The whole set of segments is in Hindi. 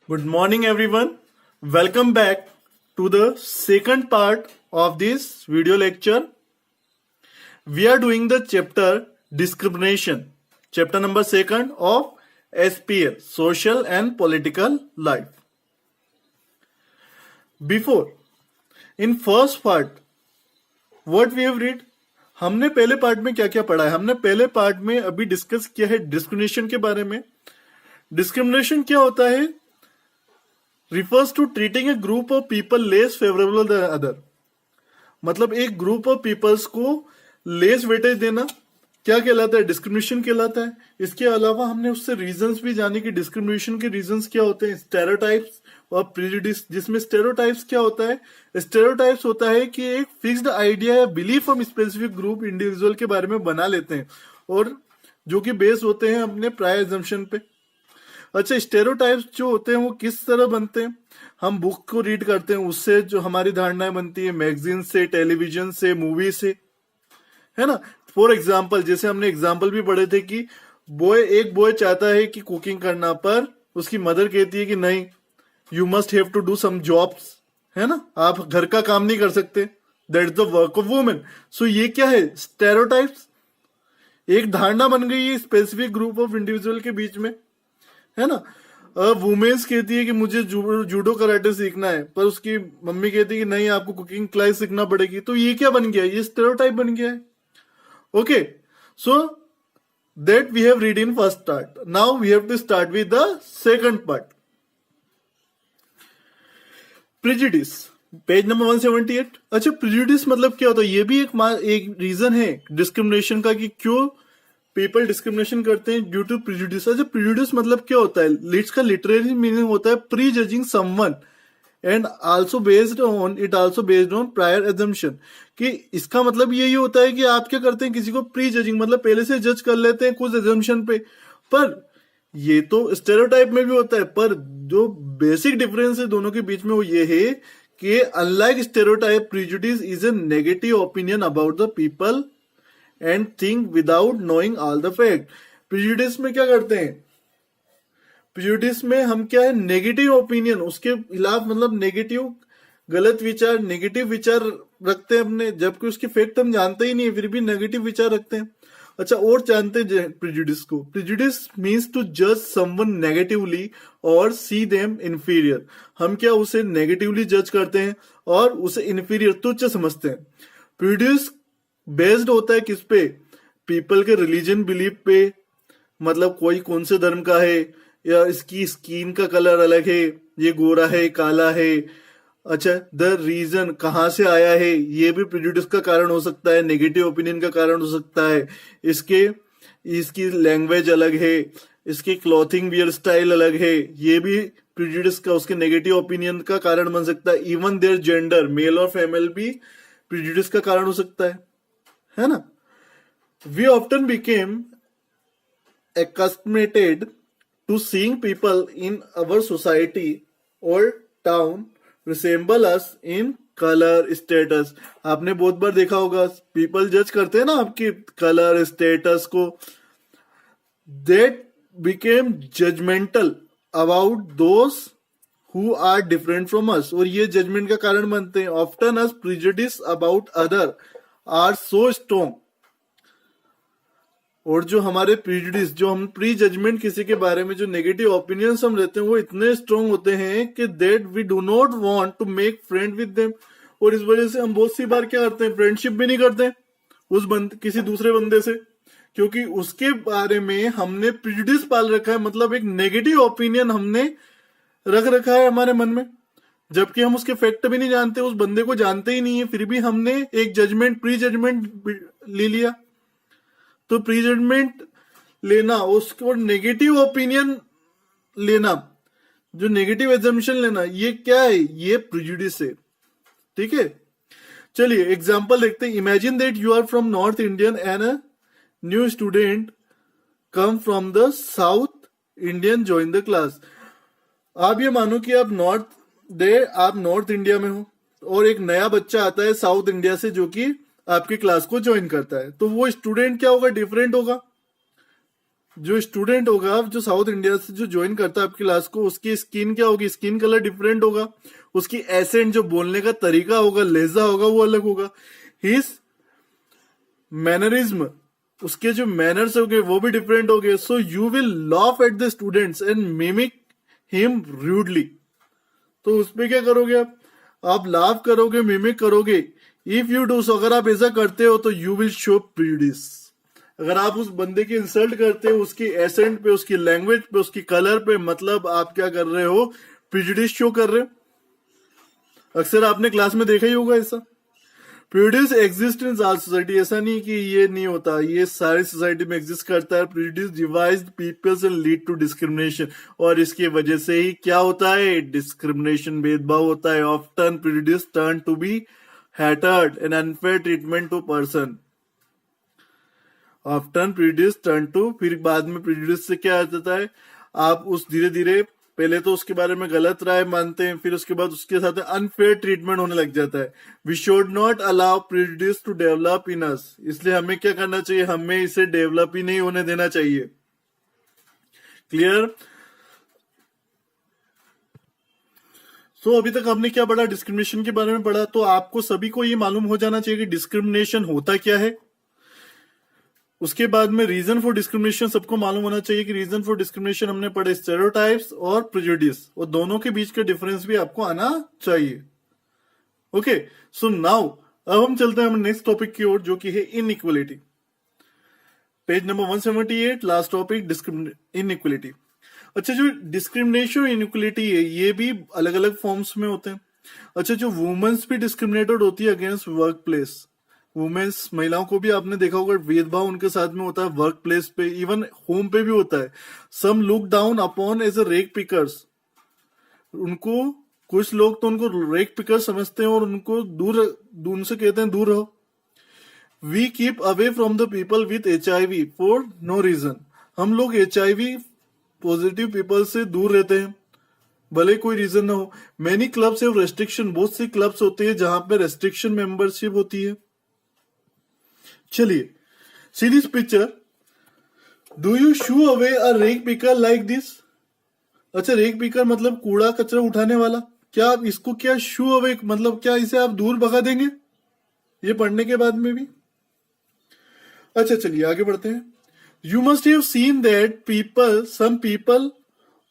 Good morning, everyone. Welcome back to the second part of this video lecture. We are doing the chapter discrimination, chapter number 2 of SPL, social and political life. Before, in first part, what we have read, हमने पहले पार्ट में क्या क्या पढ़ा है? हमने पहले पार्ट में अभी डिस्कस किया है डिस्क्रिमिनेशन के बारे में. डिस्क्रिमिनेशन क्या होता है? refers to treating a group of people less favorable than other. मतलब एक ग्रुप ऑफ पीपल्स को लेस वेटेज देना क्या कहलाता है? डिस्क्रिमिनेशन कहलाता है. इसके अलावा हमने उससे रीजंस भी जाने कि डिस्क्रिमिनेशन के रीजंस क्या होते हैं. स्टेरियोटाइप्स और प्रेजुडिस, जिसमें स्टेरियोटाइप्स क्या होता है? स्टेरियोटाइप्स होता है कि एक फिक्स्ड आइडिया या बिलीफ हम स्पेसिफिक ग्रुप इंडिविजुअल के बारे में बना लेते हैं और जो कि बेस होते हैं अपने प्रायर एजम्पशन पे. अच्छा, स्टेरियोटाइप्स जो होते हैं वो किस तरह बनते हैं? हम बुक को रीड करते हैं, उससे जो हमारी धारणाएं बनती है, मैगजीन से, टेलीविजन से, मूवी से, है ना. फॉर एग्जाम्पल, जैसे हमने एग्जाम्पल भी पढ़े थे कि एक बॉय चाहता है कि कुकिंग करना, पर उसकी मदर कहती है कि नहीं, you must have to do some jobs, है ना, आप घर का काम नहीं कर सकते, that is the work of women. So ये क्या है? स्टेरियोटाइप्स. एक धारणा बन गई है स्पेसिफिक ग्रुप ऑफ इंडिविजुअल के बीच में, है ना. वुमेन्स कहती है कि मुझे जूडो कराटे सीखना है, पर उसकी मम्मी कहती है कि नहीं, आपको कुकिंग क्लास सीखना पड़ेगी. तो ये क्या बन गया? ये स्टेरियोटाइप बन गया है. Okay, so that we have read in first part. Now we have to start with the second part. Prejudice, page number 178. अच्छा, प्रेजुडिस मतलब क्या होता है? ये भी एक रीजन है डिस्क्रिमिनेशन का कि क्यों पीपल डिस्क्रिमिनेशन करते हैं, ड्यू टू प्रेजुडिस. अच्छा, प्रेजुडिस मतलब क्या होता है? इसका लिटरेरी मीनिंग होता है pre judging someone and also based on prior assumption. कि इसका मतलब यही होता है कि आप क्या करते हैं, किसी को प्री जजिंग मतलब पहले से जज कर लेते हैं कुछ एजम्पशन पे. पर ये तो स्टेरियोटाइप में भी होता है, पर जो बेसिक डिफरेंस है दोनों के बीच में वो ये है कि unlike stereotype, prejudice is a negative opinion about the people and think without knowing all the fact. Prejudice में क्या करते हैं? प्रेजुडिस में हम क्या है, नेगेटिव ओपिनियन, उसके खिलाफ मतलब नेगेटिव, गलत विचार, नेगेटिव विचार रखते हैं अपने, जबकि उसके फैक्ट हम जानते ही नहीं है, फिर भी नेगेटिव विचार रखते हैं. अच्छा, और जानते हैं प्रेजुडिस को? प्रेजुडिस मीन्स टू जज समवन नेगेटिवली और सी देम इंफीरियर. हम क्या उसे नेगेटिवली जज करते हैं और उसे इंफीरियर, तुच्छ समझते हैं. प्रेजुडिस बेस्ड होता है किस पे? पीपल के रिलीजन बिलीफ पे, मतलब कोई कौन से धर्म का है, या इसकी स्किन का कलर अलग है, ये गोरा है, काला है. अच्छा, द रीजन, कहाँ से आया है, ये भी प्रेजुडिस का कारण हो सकता है, नेगेटिव ओपिनियन का कारण हो सकता है. इसकी लैंग्वेज अलग है, इसके क्लॉथिंग वियर स्टाइल अलग है, ये भी प्रेजुडिस का, उसके नेगेटिव ओपिनियन का कारण बन सकता है. इवन देयर जेंडर, मेल और फीमेल भी प्रेजुडिस का कारण हो सकता है ना. We often became accustomed to seeing people in our society or town resemble us in color, status. आपने बहुत बार देखा होगा, पीपल जज करते हैं ना आपकी कलर, स्टेटस को. That became judgmental about those who are different from us. और ये जजमेंट का कारण बनते हैं. Often us prejudice about other are so strong. और जो हमारे प्रेजुडिस, जो हम प्री जजमेंट किसी के बारे में, जो नेगेटिव ओपिनियंस हम लेते हैं, वो इतने स्ट्रांग होते हैं कि that we do not want to make friend with them. और इस वजह से हम बहुत सी बार क्या करते हैं, फ्रेंडशिप भी नहीं करते किसी दूसरे बंदे से, क्योंकि उसके बारे में हमने प्रेजुडिस पाल रखा है. मतलब एक नेगेटिव ओपिनियन हमने रख रखा है हमारे मन में, जबकि हम उसके फैक्ट भी नहीं जानते, उस बंदे को जानते ही नहीं है, फिर भी हमने एक जजमेंट, प्री जजमेंट ले लिया. तो प्री जजमेंट लेना, उसको नेगेटिव ओपिनियन लेना, जो नेगेटिव एजम्पशन लेना, ये क्या है? ये प्रेजुडिस है. ठीक है, चलिए एग्जांपल देखते हैं. Imagine that you are from north Indian and a new student come from the south Indian join the class. आप ये मानो कि आप नॉर्थ इंडिया में हो और एक नया बच्चा आता है साउथ इंडिया से, जो कि आपकी क्लास को ज्वाइन करता है. तो वो स्टूडेंट क्या होगा? डिफरेंट होगा. जो स्टूडेंट होगा जो साउथ इंडिया से जो ज्वाइन करता है आपकी क्लास को, उसकी स्किन क्या होगी, स्किन कलर डिफरेंट होगा, उसकी एसेंट जो बोलने का तरीका होगा, लहजा होगा, वो अलग होगा, हिज मैनरिज्म, उसके जो मैनर्स होंगे वो भी डिफरेंट होंगे. So you will laugh at the students and mimic him rudely. तो उसमें क्या करोगे आप लाफ करोगे, मिमिक करोगे. इफ यू डू सो, अगर आप ऐसा करते हो तो यू विल शो प्रिजुडिस. अगर आप उस बंदे की इंसल्ट करते हो उसकी एसेंट पे, उसकी लैंग्वेज पे, उसकी कलर पे, मतलब आप क्या कर रहे हो, प्रिजुडिस शो कर रहे हो. अक्सर आपने क्लास में देखा ही होगा ऐसा. Prejudice exist in our society. ऐसा नहीं कि ये नहीं होता, ये सारी सोसाइटी में एग्जिस्ट करता है. Prejudice divides peoples and lead to discrimination. और इसकी वजह से ही क्या होता है, डिस्क्रिमिनेशन, भेदभाव होता है. Often prejudice turn to be hatred and unfair treatment to person. Often prejudice turn to, फिर बाद में prejudice से क्या आ जाता है, आप उस धीरे धीरे पहले तो उसके बारे में गलत राय मानते हैं, फिर उसके बाद उसके साथ अनफेयर ट्रीटमेंट होने लग जाता है. We should not allow prejudice to develop in us. इसलिए हमें क्या करना चाहिए, हमें इसे डेवलप ही नहीं होने देना चाहिए. क्लियर. तो अभी तक आपने क्या पढ़ा, डिस्क्रिमिनेशन के बारे में पढ़ा. तो आपको सभी को ये मालूम हो जाना चाहिए कि डिस्क्रिमिनेशन होता क्या है. उसके बाद में रीजन फॉर डिस्क्रिमिनेशन सबको मालूम होना चाहिए कि रीजन फॉर डिस्क्रिमिनेशन हमने पढ़े स्टेरियोटाइप्स और प्रेजुडिस, और दोनों के बीच का डिफरेंस भी आपको आना चाहिए. ओके, सो नाउ अब हम चलते हैं नेक्स्ट टॉपिक की ओर, जो कि है inequality. Page number 178, last topic inequality. अच्छा, जो डिस्क्रिमिनेशन और इनइक्वलिटी है ये भी अलग अलग फॉर्म्स में होते हैं. अच्छा, जो वुमेन्स भी डिस्क्रिमिनेटेड होती है अगेंस्ट वर्क प्लेस. वुमेन्स, महिलाओं को भी आपने देखा होगा भेदभाव उनके साथ में होता है वर्क प्लेस पे, इवन होम पे भी होता है. Some look down upon as a rag pickers. उनको कुछ लोग तो उनको रेक पिकर समझते हैं और उनको उनसे कहते हैं दूर रहो. We keep away from the people with HIV for no reason. हम लोग HIV पॉजिटिव पीपल से दूर रहते हैं भले कोई रीजन ना हो. Many clubs have restriction. बहुत सी क्लब्स होते हैं जहां पे रेस्ट्रिक्शन मेंबरशिप होती है. चलिए, see this picture. Do you shoo away a rag picker like this. अच्छा, रेक पिकर मतलब कूड़ा कचरा उठाने वाला. क्या आप इसको क्या शू अवे मतलब क्या इसे आप दूर भगा देंगे ये पढ़ने के बाद में भी. अच्छा, चलिए आगे बढ़ते हैं. You must have seen that some people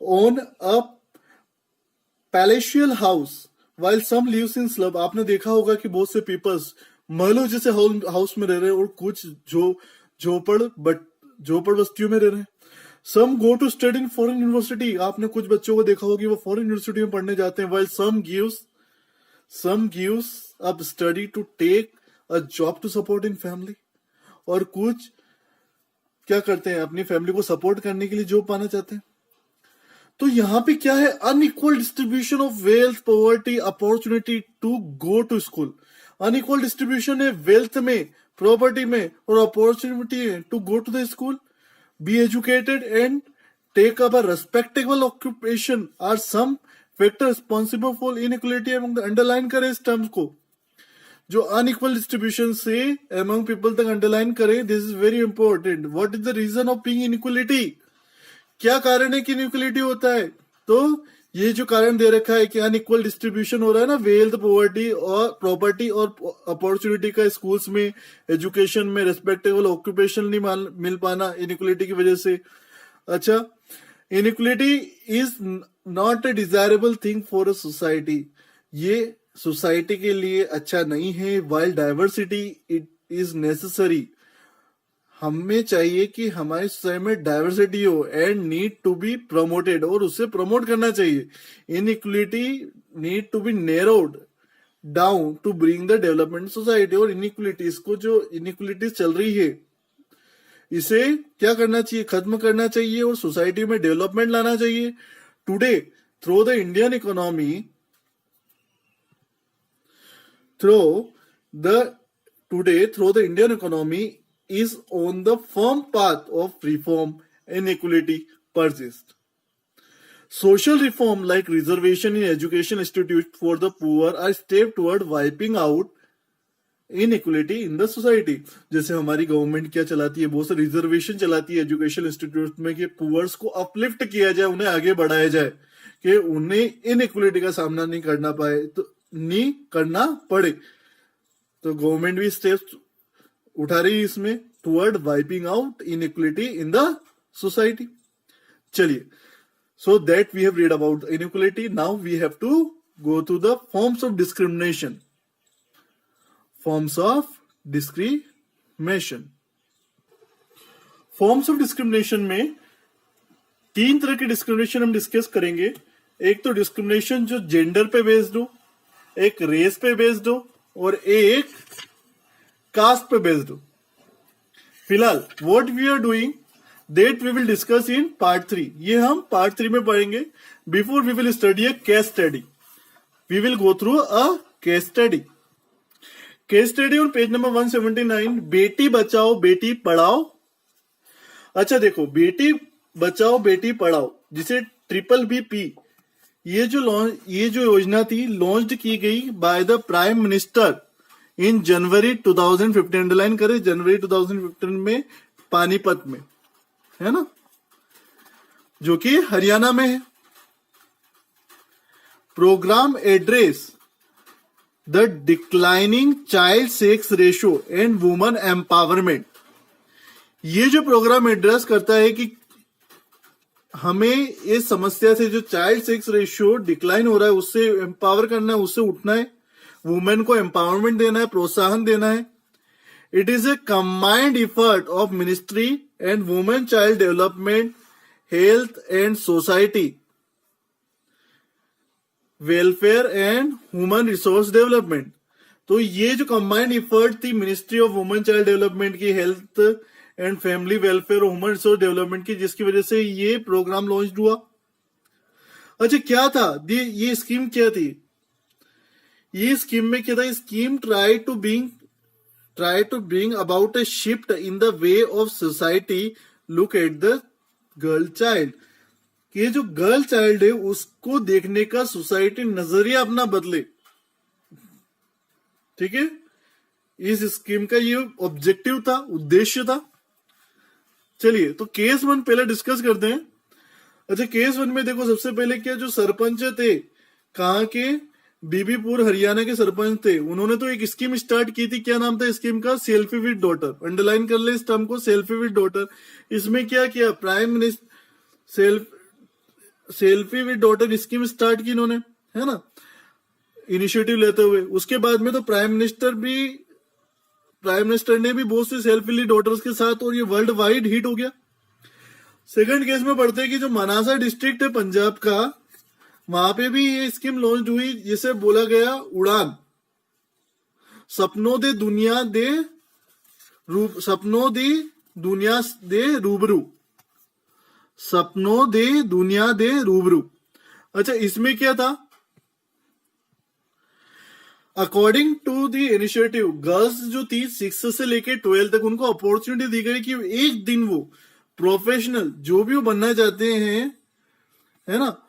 own a palatial house while some lives in slum. आपने देखा होगा कि बहुत से पीपल्स महलों जैसे हाउस में रह रहे हैं और कुछ झोपड़ बस्तियों में रह रहे हैं. Some go to study in foreign university. आपने कुछ बच्चों को देखा होगा कि वो फॉरेन यूनिवर्सिटी में पढ़ने जाते हैं. While some gives up study to take a job to support in family. और कुछ क्या करते हैं, अपनी फैमिली को सपोर्ट करने के लिए जॉब पाना चाहते हैं. तो यहां पे क्या है, unequal distribution of wealth, poverty, opportunity to go to school. Unequal distribution है वेल्थ में, प्रॉपर्टी में और अपॉर्चुनिटी है to go to the school, be educated and take up a respectable occupation are some factor responsible for inequality. Underline करें इस टर्म्स को, जो अनइक्वल डिस्ट्रीब्यूशन से अमंग पीपल तक अंडरलाइन करें. This is very important. What is the reason of being inequality. क्या कारण है कि इनइक्वलिटी होता है. तो ये जो कारण दे रखा है कि अनइक्वल डिस्ट्रीब्यूशन हो रहा है ना, वेल्थ, पॉवर्टी और प्रॉपर्टी और अपॉर्चुनिटी का स्कूल्स में, एजुकेशन में, रेस्पेक्टेबल ऑक्यूपेशन नहीं मिल पाना इनइक्वलिटी की वजह से. अच्छा, inequality is not a desirable thing for a society. ये सोसाइटी के लिए अच्छा नहीं है. While diversity it is necessary. हमें चाहिए कि हमारी सोसाइटी में डाइवर्सिटी हो and need to be promoted, और उसे प्रमोट करना चाहिए. Inequality need to be narrowed down to bring the development society. और इनइक्वलिटीज को, जो इनइक्वलिटीज चल रही है, इसे क्या करना चाहिए, खत्म करना चाहिए और सोसाइटी में डेवलपमेंट लाना चाहिए. Today through the Indian economy through the Indian economy is on the firm path of reform, inequality persists. Social reform like reservation in education institute for the poor are step toward wiping out inequality in the society. जैसे हमारी गवर्नमेंट क्या चलाती है, बहुत सारे रिजर्वेशन चलाती है एजुकेशन इंस्टीट्यूट में कि पुअर्स को अपलिफ्ट किया जाए, उन्हें आगे बढ़ाया जाए, कि उन्हें इनइक्वलिटी का सामना नहीं करना पाए, तो नहीं करना पड़े। तो गवर्नमेंट भी स्टेप्स उठा रही है इसमें toward wiping out inequality in the society. चलिए, so that we have read about inequality, now we have to go to the forms of discrimination. Forms of discrimination. Forms of discrimination में 3 तरह की डिस्क्रिमिनेशन हम डिस्कस करेंगे। एक तो डिस्क्रिमिनेशन जो जेंडर पे बेस्ड हो, एक रेस पे बेस्ड हो, और एक कास्ट पे बेस्ड हो। फिलहाल what we are doing that we will discuss in part 3. ये हम part 3 में पढ़ेंगे। Before we will study a case study. We will go through a case study. Case study on page number 179. Beti Bachao Beti Padhao. अच्छा देखो, बेटी बचाओ बेटी पढ़ाओ, जिसे BBP, ये जो योजना थी लॉन्च की गई by the prime minister in January 2015। Underline करें, जनवरी 2015 में पानीपत में, है ना, जो कि हरियाणा में है। Program address the declining child sex ratio and woman empowerment. ये जो प्रोग्राम एड्रेस करता है कि हमें इस समस्या से, जो चाइल्ड सेक्स रेशियो डिक्लाइन हो रहा है, उससे एम्पावर करना है, उससे उठना है, वुमेन को एम्पावरमेंट देना है, प्रोत्साहन देना है। It is a combined effort of Ministry and Women Child Development, Health and Society Welfare and Human Resource Development. तो ये जो कंबाइंड इफर्ट थी ministry of women child development की, हेल्थ एंड फैमिली वेलफेयर और ह्यूमन रिसोर्स डेवलपमेंट की, जिसकी वजह से ये प्रोग्राम लॉन्च हुआ। अच्छा, क्या था ये स्कीम? क्या थी ये स्कीम में? क्या था? Scheme try to bring about a shift in the way of society look at the girl child. कि ये जो गर्ल चाइल्ड है उसको देखने का सोसाइटी नजरिया अपना बदले। ठीक है, इस स्कीम का ये ऑब्जेक्टिव था, उद्देश्य था। चलिए, तो केस 1 पहले डिस्कस करते हैं। अच्छा, केस 1 में देखो, सबसे पहले क्या, जो सरपंच थे, कहाँ के? बीबीपुर हरियाणा के सरपंच थे। उन्होंने तो एक स्कीम स्टार्ट की थी। क्या नाम था स्कीम का? Selfie with daughter. अंडरलाइन कर ले इस टर्म को, सेल्फी विद डॉटर। इसमें क्या किया? Prime minister selfie with daughter scheme start की इन्होंने, है ना, इनिशिएटिव लेते हुए। उसके बाद में तो प्राइम मिनिस्टर ने भी बहुत सी सेल्फी विद डॉटर्स के साथ, और ये वर्ल्ड वाइड हिट हो गया। सेकंड केस में पढ़ते हैं कि जो मनासा डिस्ट्रिक्ट है पंजाब का, वहां पे भी ये स्कीम लॉन्च हुई, जिसे बोला गया उड़ान। सपनों दे दुनिया दे रूबरू। सपनों दे दुनिया दे रूबरू। अच्छा, इसमें क्या था? According to the initiative, girls जो थी 6 से लेके 12 तक, उनको अपॉर्चुनिटी दी गई कि एक दिन वो प्रोफेशनल जो भी वो बनना चाहते हैं, है ना,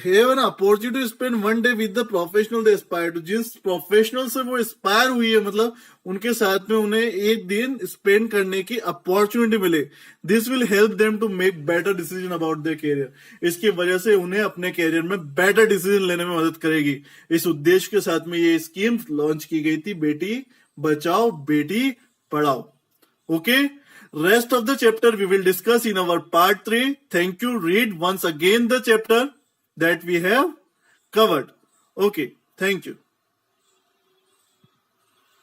have an opportunity to spend one day with the professional they aspire to. जिस प्रोफेशनल से वो इंस्पायर हुई है, मतलब उनके साथ में उन्हें एक दिन स्पेंड करने की अपॉर्चुनिटी मिले। This will help them to make better decision about their career. इसकी वजह से उन्हें अपने कैरियर में बेटर डिसीजन लेने में मदद करेगी। इस उद्देश्य के साथ में ये स्कीम लॉन्च की गई थी, Beti Bachao Beti Padhao. Okay, rest of the chapter we will discuss in our part 3. Thank you. Read once again the chapter that we have covered. Okay, thank you.